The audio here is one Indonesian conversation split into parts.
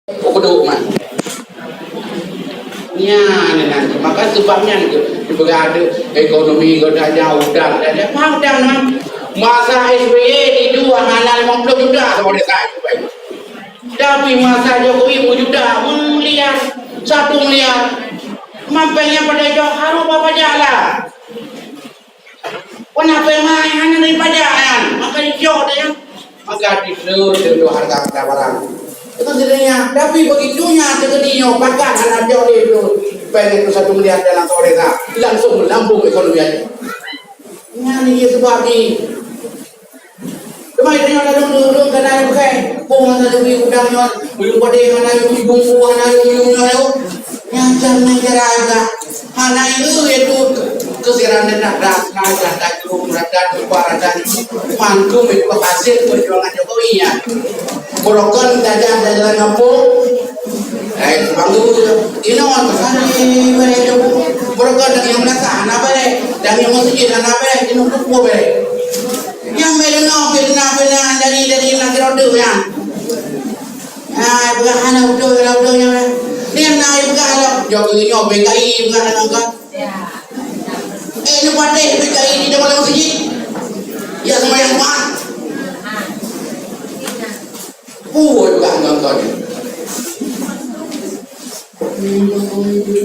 Kedua nya nanti maka sebabnya itu berada ekonomi kita jauh dah mau dah masa SBY di 250 juta sama dekat tapi masa Jokowi 1 juta miliar 1 miliar mampirnya pada jauh harus apa jalan kenapa main hanya dari pajakan maka hijau dia maka dulu harga barang itu sebenarnya tapi begitunya tegedinya bahkan anak jauh itu pengen itu 1 miliar dalam mereka langsung melambung ekonomi aja ini sebab ni kemarin dia ada dulu kena pakai bunga tadi udangnya belum pada mana yang bumbu mana yang nyacang negara mana itu kesiran dan dan mantu itu hasil perjuangan Jokowi ya Borokan jalan kampung banggu ini orang kesana mereka Borokan yang merasa apa dan yang masjid apa ini untuk apa yang benar dari lagi roda ya bukan roda yang dia naik bukan Jokowi BKI bukan angkat ini pada BKI di dalam masjid ya semua yang kuat juga angkat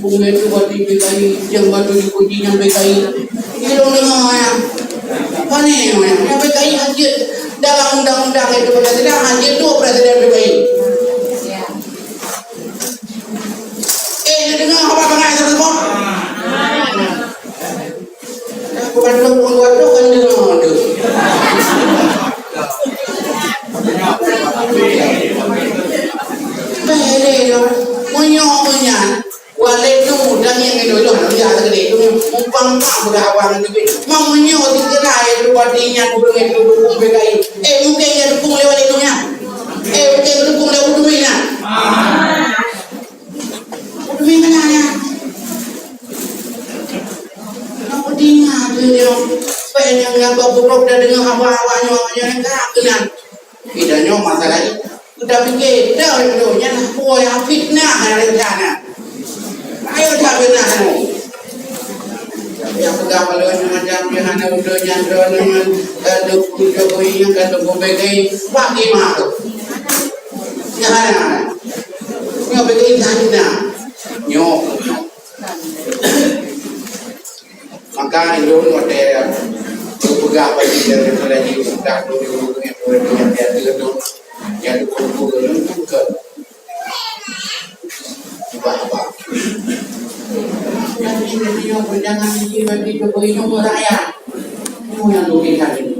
bunga itu buat di BKI yang batu dikunci yang BKI ini dong dengar ya mana yang BKI hadir dalam undang-undang itu presiden hadir tu presiden BKI dengar apa pengen tersebut bukan buat tu kan dengar tu punya walaupun tu dan yang itu dia ada itu umpang budak awang itu mau menyo dikerai itu badinya dukung itu dukung BKI mungkin dia dukung lewat itunya mungkin dukung lewat duitnya duit mana ya apa dia dia pengen yang goblok dan dengan hawa-hawanya yang kehakilan tidaknya masalahnya udah pikir dah itu yang boy fitnah hari sana ayo dah fitnah yang pegang balon macam yang ada udahnya dengan dukung Jokowi yang dukung BKI bagi mak yang ada yang BKI sana nyok maka itu ada beberapa yang lagi sudah dulu yang itu yang dikumpulkan itu ke apa yang ini yang berjangan ini bagi Jokowi nomor rakyat itu yang dugikan ini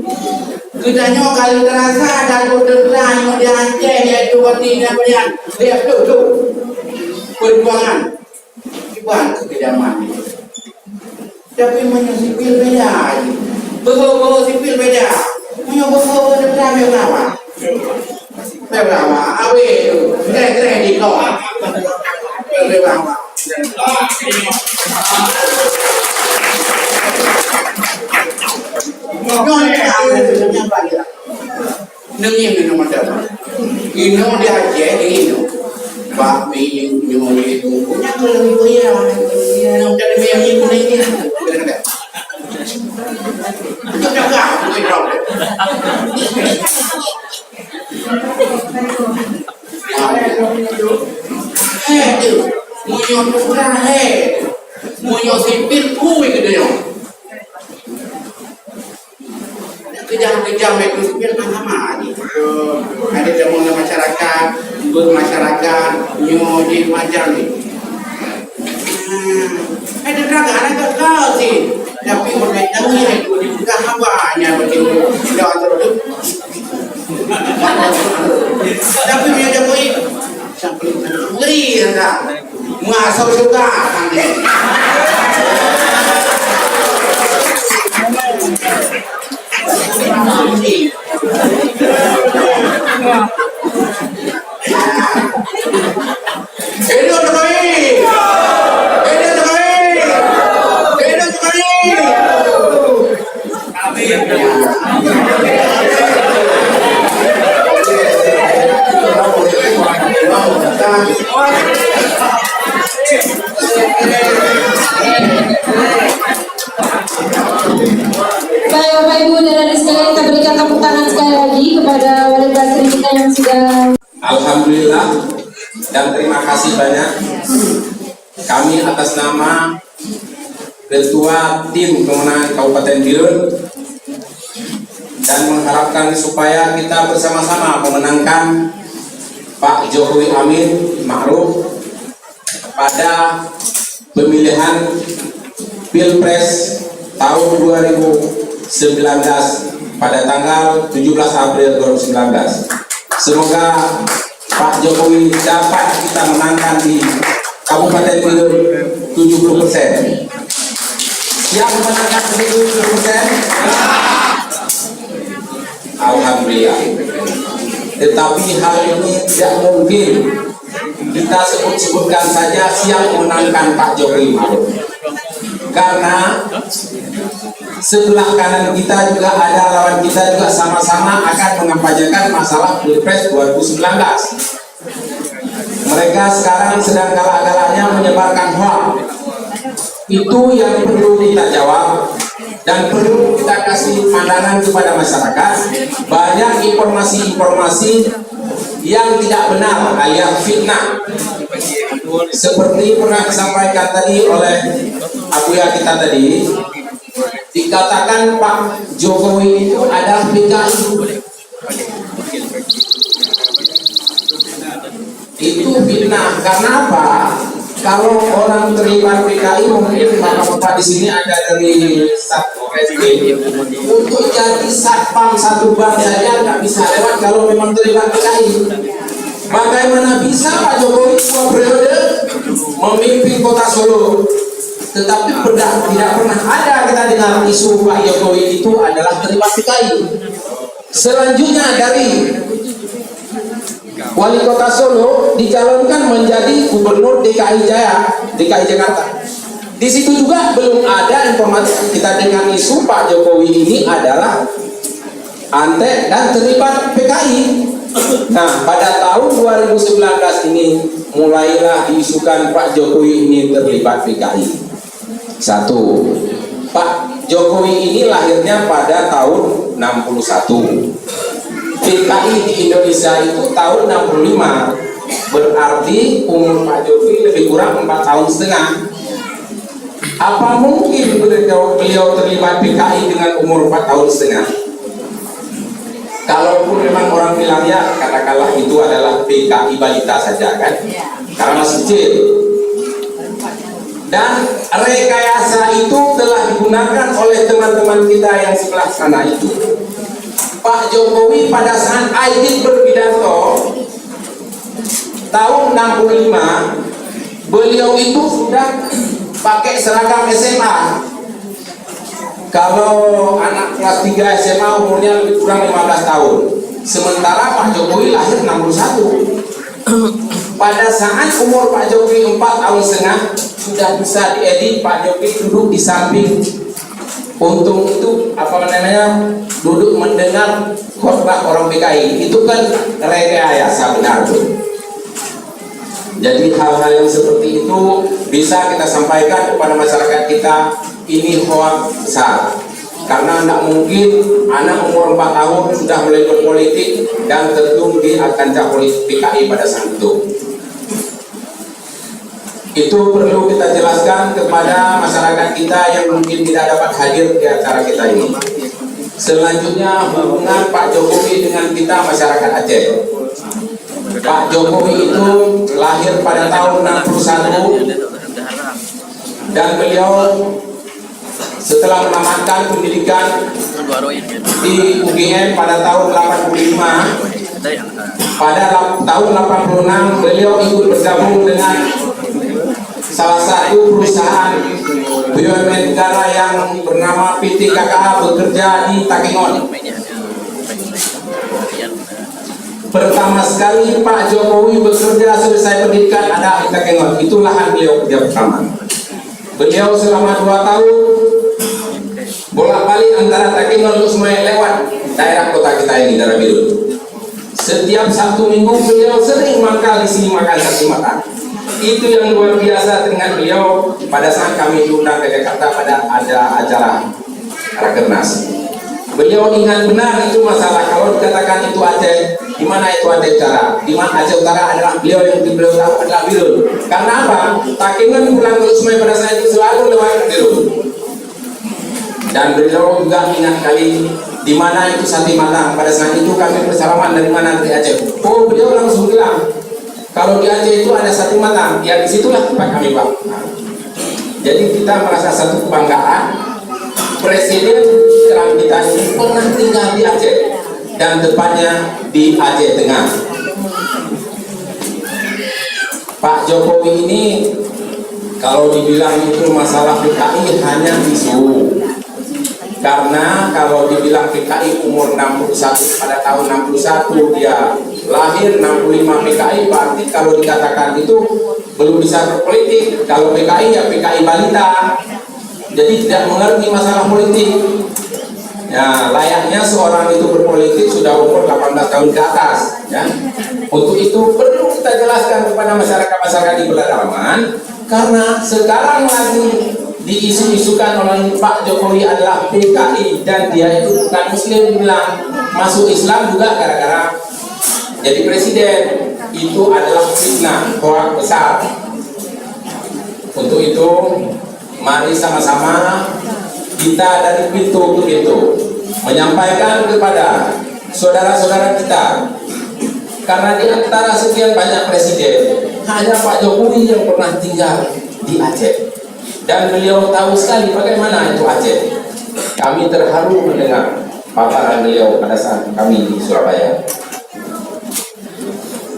kedanya kali terasa ada berderai yang di Aceh yaitu artinya banyak lihat tu perjuangan bukan kekejaman tapi menyusipil beda bawa sipil beda bawa derai berapa berapa awe keren di kau berapa nengin ini macam ini dia aja ini pak ini itu punya kalau punya yang jadi yang ini kita tak Munyo pura munyo sipil kui kedenya kejam-kejam itu sipil sama aja ada demong masyarakat bermasyarakat nyoji macam ni ada draga ada kau sih tapi mereka ni itu dibuka hawanya begitu tidak terus tapi dia Jokowi sampai ngeri enggak masuk juga Bapak Ibu dan adik sekalian, kita berikan tepuk tangan sekali lagi kepada wali basri kita yang sudah. Alhamdulillah dan terima kasih banyak kami atas nama Ketua Tim Kemenangan Kabupaten Birun dan mengharapkan supaya kita bersama-sama memenangkan Pak Jokowi Amin Ma'ruf pada pemilihan Pilpres tahun 2019 pada tanggal 17 April 2019. Semoga Pak Jokowi dapat kita menangkan di Kabupaten Birun 70%. Siap menangkan 70%? Alhamdulillah. Tetapi hal ini tidak mungkin kita sebut-sebutkan saja siap memenangkan Pak Jokowi Ma'ruf, karena sebelah kanan kita juga ada lawan kita juga sama-sama akan mengampanyekan masalah Pilpres 2019. Mereka sekarang sedang galak-galaknya menyebarkan hoax. Itu yang perlu kita jawab dan perlu kita kasih pandangan kepada masyarakat. Banyak informasi-informasi yang tidak benar alias fitnah, seperti pernah disampaikan tadi oleh abuya kita tadi, dikatakan Pak Jokowi itu ada PKI. Itu fitnah. Karena apa? Kalau orang terlibat PKI, mungkin bapak-bapak di sini ada dari Satpol untuk jadi satpam satu bank saja nggak bisa lewat kalau memang terlibat PKI. Bagaimana bisa Pak Jokowi 2 periode memimpin kota Solo, tetapi tidak pernah ada kita dengar isu Pak Jokowi itu adalah terlibat PKI. Selanjutnya dari Wali Kota Solo dicalonkan menjadi Gubernur DKI Jakarta. Di situ juga belum ada informasi kita dengan isu Pak Jokowi ini adalah antek dan terlibat PKI. Nah, pada tahun 2019 ini mulailah diisukan Pak Jokowi ini terlibat PKI. Satu, Pak Jokowi ini lahirnya pada tahun 61. PKI di Indonesia itu tahun 65, berarti umur Pak Jokowi lebih kurang 4,5 tahun. Apa mungkin beliau terlibat PKI dengan umur 4,5 tahun? Kalaupun memang orang bilang ya katakanlah itu adalah PKI balita saja kan, karena masih kecil. Dan rekayasa itu telah digunakan oleh teman-teman kita yang sebelah sana itu. Pak Jokowi pada saat Aidit berpidato tahun 65, beliau itu sudah pakai seragam SMA. Kalau anak kelas 3 SMA umurnya lebih kurang 15 tahun. Sementara Pak Jokowi lahir 61. Pada saat umur Pak Jokowi 4,5 tahun sudah bisa diedit Pak Jokowi duduk di samping. Untung itu apa namanya, duduk mendengar khotbah orang PKI. Itu kan rekayasa benar tuh. Jadi hal-hal yang seperti itu bisa kita sampaikan kepada masyarakat kita, ini hoax besar. Karena tidak mungkin anak umur 4 tahun sudah mulai berpolitik dan tentu dia akan capai PKI pada saat itu. Itu perlu kita jelaskan kepada masyarakat kita yang mungkin tidak dapat hadir di acara kita ini. Selanjutnya hubungan Pak Jokowi dengan kita masyarakat Aceh. Pak Jokowi itu lahir pada tahun 61 dan beliau setelah menamatkan pendidikan di UGM pada tahun 85, pada tahun 86 beliau ikut bergabung dengan salah satu perusahaan BUMN negara yang bernama PT KKA bekerja di Takengon. Pertama sekali Pak Jokowi bekerja selesai pendidikan ada di Takengon, itu lahan beliau kerja pertama. Beliau selama 2 tahun bolak-balik antara Takengon untuk semuanya lewat daerah kota kita ini, daerah Birun. Setiap Sabtu Minggu beliau sering makan di sini, makan nasi makan. Itu yang luar biasa dengan beliau pada saat kami diundang ke Jakarta pada ada acara Rakernas. Beliau ingat benar itu masalah. Kalau dikatakan itu Aceh, di mana itu Aceh Utara? Di mana Aceh Utara adalah beliau yang beliau tahu adalah Birun. Karena apa? Takengon pulang ke Usmai pada saat itu selalu lewat Birun. Dan beliau juga ingat kali di mana itu Sate Matang. Pada saat itu kami bersalaman dari mana dari Aceh. Oh, beliau langsung bilang kalau di Aceh itu ada Sate Matang, ya disitulah tempat kami, Pak. Jadi kita merasa satu kebanggaan. Presiden sekarang kita ini pernah tinggal di Aceh dan tepatnya di Aceh Tengah. Pak Jokowi ini kalau dibilang itu masalah PKI hanya isu. Karena kalau dibilang PKI umur 61 pada tahun 61 dia lahir 65 PKI, berarti kalau dikatakan itu belum bisa berpolitik. Kalau PKI ya PKI balita. Jadi tidak mengerti masalah politik. Ya, layaknya seorang itu berpolitik sudah umur 18 tahun ke atas. Ya. Untuk itu perlu kita jelaskan kepada masyarakat di pedalaman, karena sekarang lagi diisu-isukan oleh Pak Jokowi adalah PKI dan dia itu bukan Muslim, bilang masuk Islam juga gara-gara jadi presiden. Itu adalah fitnah, hoak besar. Untuk itu mari sama-sama kita dari pintu ke pintu menyampaikan kepada saudara-saudara kita, karena di antara sekian banyak presiden hanya Pak Jokowi yang pernah tinggal di Aceh dan beliau tahu sekali bagaimana itu Aceh. Kami terharu mendengar paparan beliau pada saat kami di Surabaya.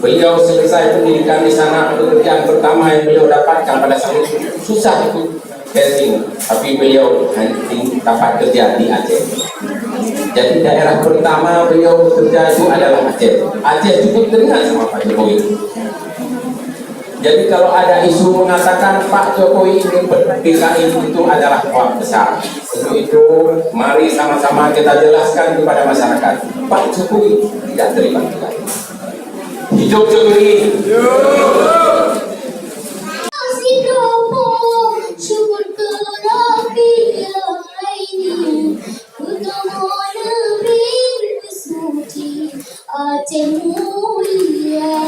Beliau selesai pendidikan di sana, pekerjaan pertama yang beliau dapatkan pada saat itu susah itu casing, tapi beliau dapat kerja di Aceh. Jadi daerah pertama beliau bekerja itu adalah Aceh. Aceh cukup teringat sama Pak Jokowi. Jadi kalau ada isu mengatakan Pak Jokowi ingin PKI itu adalah hoak besar. Untuk itu mari sama-sama kita jelaskan kepada masyarakat, Pak Jokowi tidak terima PKI. Hidup Jokowi. Syukur kerapi ini utama negeri suci Aceh mulia.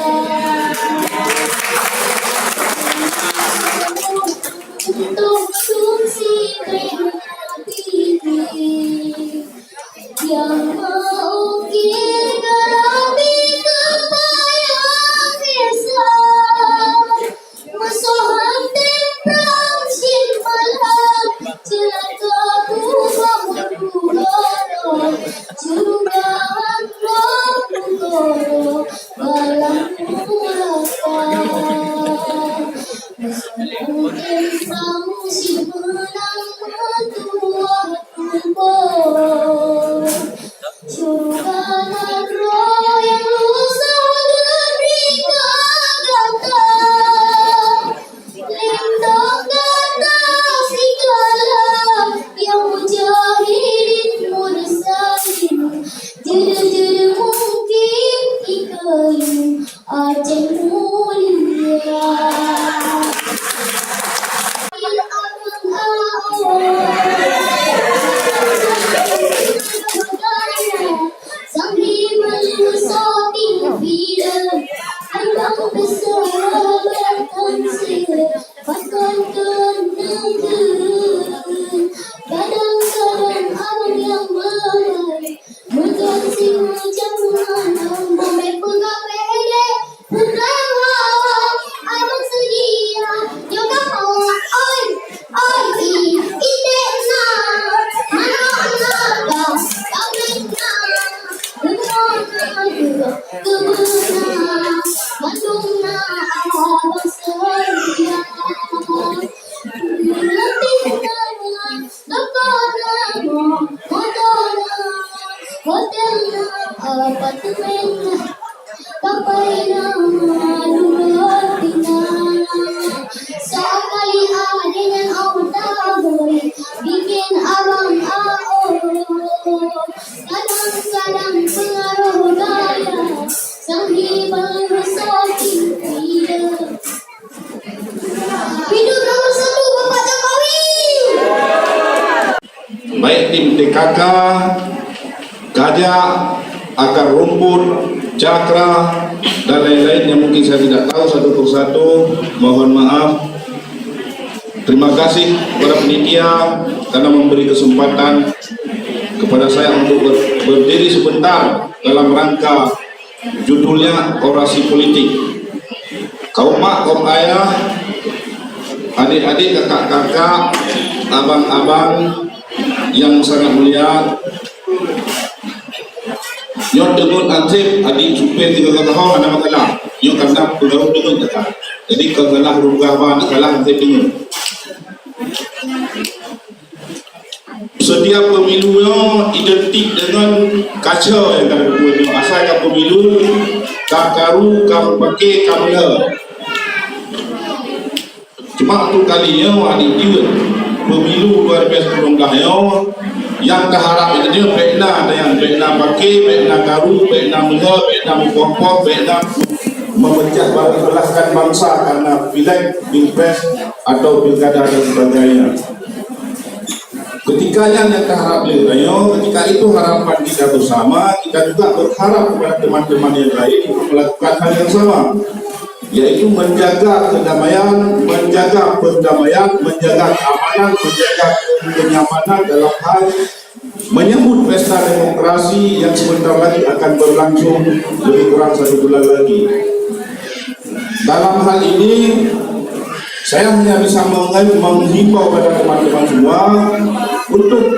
Untuk fungsi kreatif yang mengukir kerapi kepayang desa musuhan temprang sin malam celaka bangun kudoro jugaan kudoro balang muraka mungkin kamu si menang tua kubur surga roh yang lusa diberi kagata lindung kata segala yang mujahidin mursalin jeder-jeder mungkin ikayu Aceh mulia. Bikin abang kadang-kadang pengaruh daya sambil bersati hidup nomor satu Bapak Jokowi. Baik tim TKK kajak, akar rumput, cakra, dan lain-lain yang mungkin saya tidak tahu satu persatu. Mohon maaf. Terima kasih kepada panitia karena memberi kesempatan kepada saya untuk berdiri sebentar dalam rangka judulnya orasi politik. Kaum mak, kaum ayah, adik-adik, kakak-kakak, abang-abang yang sangat mulia, yang dengan ansip adik supir 3 tahun ada masalah. Yang karena pengaruh dengan tak. Jadi kalau salah rugah apa nak salah ansip dengan. Setiap pemilunya identik dengan kaca yang kami buat. Asalkan pemilu kakaru, kamu pakai, kamu le. Cuma tu kalinya adik juga pemilu 2019 yang terharap itu dia baiklah yang baiklah pakai, baiklah karu, baiklah mula, baiklah mempopok, baiklah memecah belaskan bangsa karena pileg, pilpres atau pilkada dan sebagainya. Ketika yang terharap beliau, ketika itu harapan kita bersama, kita juga berharap kepada teman-teman yang lain untuk melakukan hal yang sama, yaitu menjaga kedamaian, menjaga perdamaian, menjaga keamanan, menjaga kenyamanan dalam hal menyambut pesta demokrasi yang sebentar lagi akan berlangsung lebih kurang 1 bulan lagi. Dalam hal ini saya hanya bisa menghimbau pada teman-teman semua untuk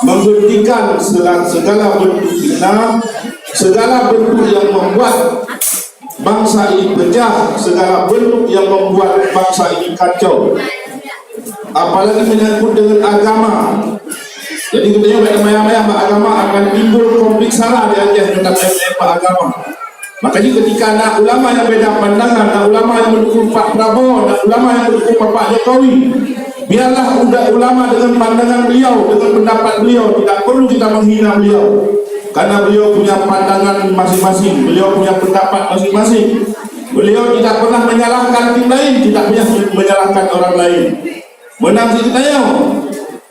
menghentikan segala bentuk fitnah, segala bentuk yang membuat bangsa ini pecah, segala bentuk yang membuat bangsa ini kacau, apalagi menyangkut dengan agama. Jadi katanya maya-maya agama akan timbul konflik sara di antara tentang agama. Makanya ketika ada ulama yang beda pandangan, ada ulama yang mendukung Pak Prabowo, ada ulama yang mendukung Pak Jokowi, biarlah ulama dengan pandangan beliau, dengan pendapat beliau, tidak perlu kita menghina beliau. Karena beliau punya pandangan masing-masing, beliau punya pendapat masing-masing. Beliau tidak pernah menyalahkan tim lain, tidak pernah menyalahkan orang lain. Menang kita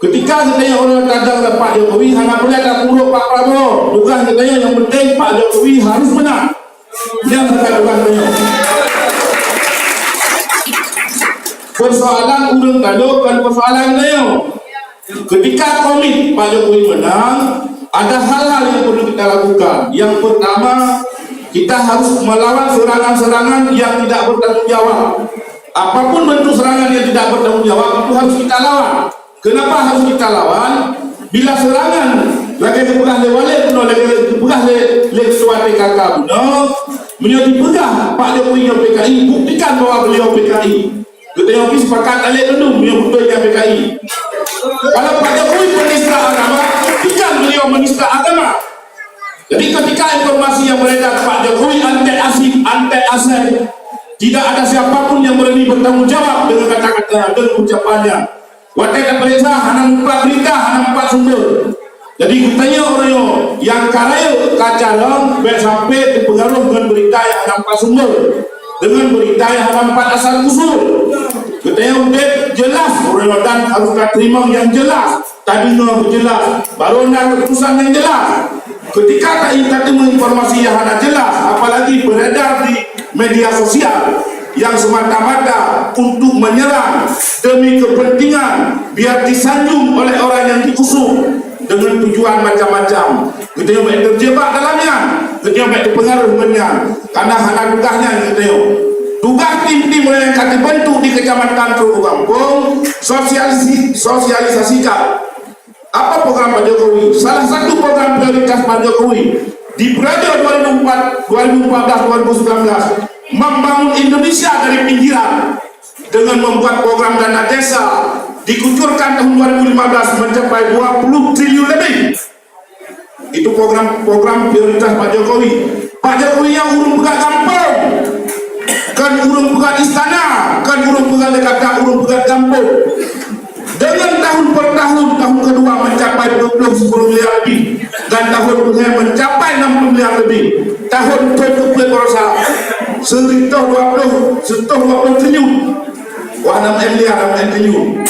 ketika kita orang kadang Pak Jokowi hanya boleh ada buruk Pak Prabowo, bukan kita yang penting Pak Jokowi harus menang. Yang terkadang persoalan urang kalau kan persoalan dia. Ketika komit Pak Jokowi menang, ada hal-hal yang perlu kita lakukan. Yang pertama, kita harus melawan serangan-serangan yang tidak bertanggung jawab. Apapun bentuk serangan yang tidak bertanggung jawab itu harus kita lawan. Kenapa harus kita lawan? Bila serangan lagi dipegah lewat puno, lagi dipegah le ketua PKK puno, menjadi pegah Pak Jokowi yang PKI, buktikan bahwa beliau PKI. Kita yang sepakat alih penuh yang betul yang PKI. Kalau Pak Jokowi menista agama, buktikan beliau menista agama. Jadi ketika informasi yang beredar Pak Jokowi anti-Asep, tidak ada siapapun yang berani bertanggung jawab dengan kata-kata dan ucapannya. Watai tak periksa, hanya empat berita, hanya 4 sumber. Jadi katanya orang yang karaya kacalong, baik sampai terpengaruh dengan berita yang hanya 4 sumber, dengan berita yang hanya 4 asal usul. Katanya udah jelas, orang dan harus terima yang jelas, tadi no jelas, baru nak keputusan yang jelas. Ketika tak terima informasi yang hanya jelas, apalagi beredar di media sosial yang semata-mata untuk menyerang demi kepentingan biar disanjung oleh orang yang diusung dengan tujuan macam-macam. Kita yang baik terjebak dalamnya, kita yang baik terpengaruh dengannya, karena hanya tugasnya kita yang tugas tim-tim yang akan dibentuk di kecamatan Teluk Kampung, sosialisasikan apa program Pak Jokowi. Salah satu program prioritas Pak Jokowi di periode 2014-2019 membangun Indonesia dari pinggiran dengan membuat program dana desa dikucurkan tahun 2015 mencapai 20 triliun lebih. Itu program prioritas Pak Jokowi. Pak Jokowi yang urung pegang kampung, kan urung pegang istana, kan urung pegang dekat urung pegang kampung. Dengan tahun per tahun, tahun kedua mencapai 10 miliar lebih, dan tahun kedua mencapai 60 miliar lebih. Tahun kedua berusaha sekitar 20 triliun. Wah, 6 miliar, 6 triliun.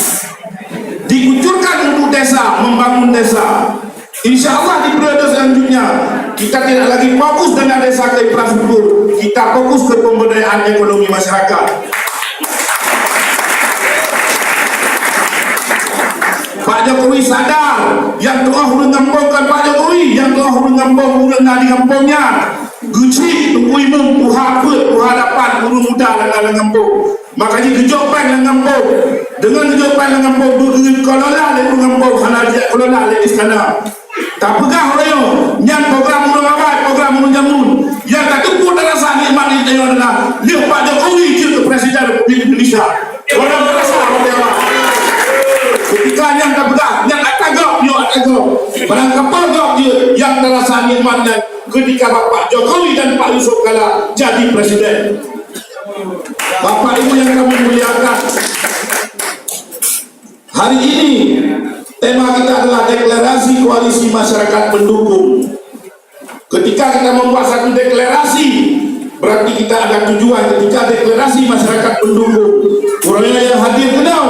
Dikucurkan untuk desa, membangun desa. Insya Allah di periode selanjutnya kita tidak lagi fokus dengan desa ke infrastruktur, kita fokus ke pemberdayaan ekonomi masyarakat. Pak Jokowi sadar yang telah mengembangkan Pak Jokowi, yang telah mengembangkan di kampungnya. Guci tungguin puha dapat urung muda dalam kampung. Makanya kejopan dalam kampung. Dengan kejopan dalam kampung bergerak kelola di kampung sana dia kelola di istana. Tak pegah orang yang program urung awal, program urung jamun. Yang tak tunggu terasa nikmat itu adalah lihat Pak Jokowi jadi Presiden Republik Indonesia. Orang terasa orang ketika yang tak pegah, yang tak tagak, barang kapal dia yang terasa nikmatnya ketika Bapak Jokowi dan Pak Yusuf Kala jadi Presiden. Bapak Ibu yang kami muliakan, hari ini tema kita adalah deklarasi koalisi masyarakat pendukung. Ketika kita membuat satu deklarasi, berarti kita ada tujuan. Ketika deklarasi masyarakat pendukung, orang yang hadir kenal,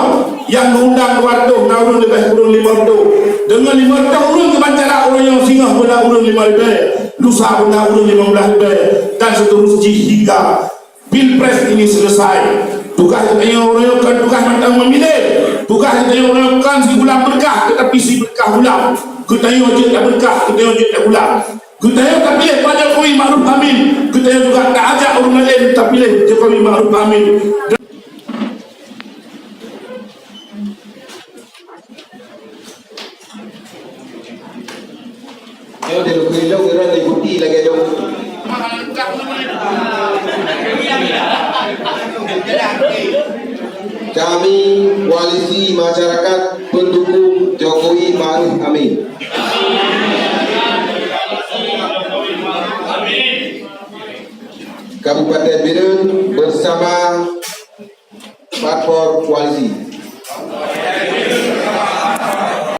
yang mengundang warto, naurun lebih kurang 5 dengan 5 orang kebancara orang yang singgah benar urun 5 lebih, lusa benar urun 15 lebih, dan seterusnya hingga Pilpres ini selesai. Tugas kita yang orang kan tugas mentang memilih, tugas kita yang orang kan si bulan berkah, tetapi si berkah ulang. Kita yang wajib tak berkah, kita yang wajib tak ulang. Kita yang tak pilih Pak Jokowi Ma'ruf Amin, kita yang juga tak ajak orang lain tak pilih Jokowi Ma'ruf Amin. Yo de lo que yo era de guti lagi yo. Kami koalisi masyarakat pendukung Jokowi Ma'ruf Amin. Kabupaten Biren bersama platform koalisi.